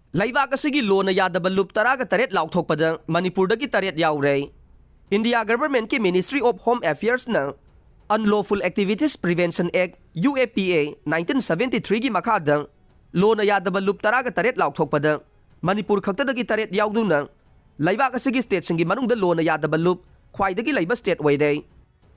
Leibak Asigi Lona Yadaba Lup Taraga Taret Laothokpada, Manipur Dagi Taret Yaore. India Government ki Ministry of Home Affairs na Unlawful Activities Prevention Act UAPA 1973 gi makada Lona Yadaba Lup Taraga Taret Laothokpada, Manipur Khakta Dagi Taret Yauduna, Leibak Asigi State Singi Manung the Lona Yadaba Lup, Kwai Dagi Leiba State Way Day.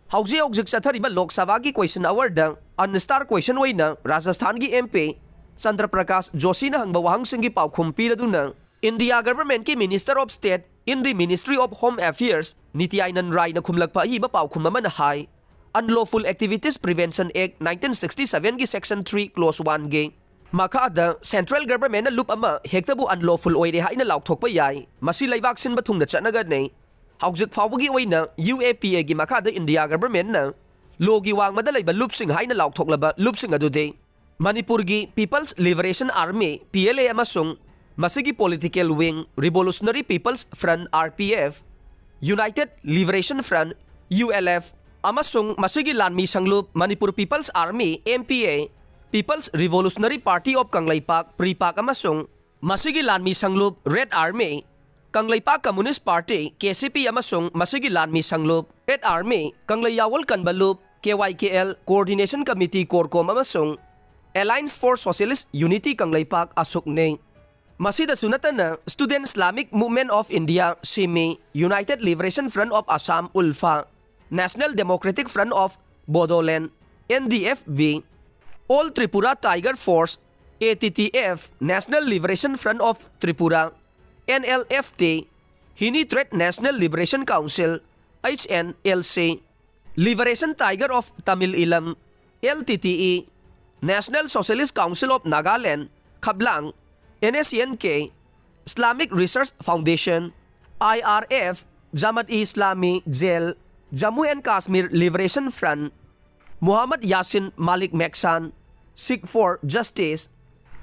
Hauji Ogjik Sathariba Lok Sabha gi question hour da, an star question way na Rajasthan gi MP. Chandra Prakash Joshi na hangba wahang singi paukhum piraduna India Government ki Minister of State in the Ministry of Home Affairs Niti Ainan Rai na khumlakpa hi ba paukhum man hai Unlawful Activities Prevention Act 1967 gi Section 3 Clause 1 gi makada Central Government na loop ama hektabu unlawful oire hai na laothokpa yai masi Leibak sin bathung na chatnaga nei haujik fawgi oina UAPA gi makada India Government na logi wangmada leiba loop sing hai na laothoklaba loop sing adude Manipur gi People's Liberation Army PLA amasung masigi Political Wing Revolutionary People's Front RPF United Liberation Front ULF amasung masigi Lanmi Sanglup Manipur People's Army MPA People's Revolutionary Party of Leibak Prepak amasung masigi Lanmi Sanglup Red Army Leibak Communist Party KCP amasung masigi Lanmi Sanglup Red Army Yawol Kanbalup KYKL Coordination Committee Korkom amasung Alliance for Socialist Unity Leibak asuk ne. Masida sunatana Student Islamic Movement of India SIMI, United Liberation Front of Assam ULFA, National Democratic Front of Bodoland NDFB, All Tripura Tiger Force ATTF, National Liberation Front of Tripura NLFT, Hini Threat National Liberation Council HNLC, Liberation Tiger of Tamil Ilam LTTE, National Socialist Council of Nagaland, Khablang, NSNK, Islamic Research Foundation, IRF, Jamaat-e-Islami, JEL, Jammu and Kashmir Liberation Front, Muhammad Yasin Malik Meksan, Sikh for Justice,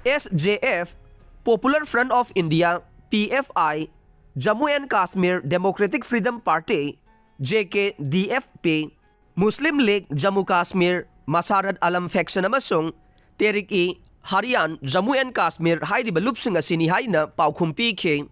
SJF, Popular Front of India, PFI, Jammu and Kashmir Democratic Freedom Party, JKDFP, Muslim League Jammu Kashmir, Masarad Alam Faction amasung Tehrik-e Harian Jammu and Kashmir hairiba lupsing asini haina paukhum pikhe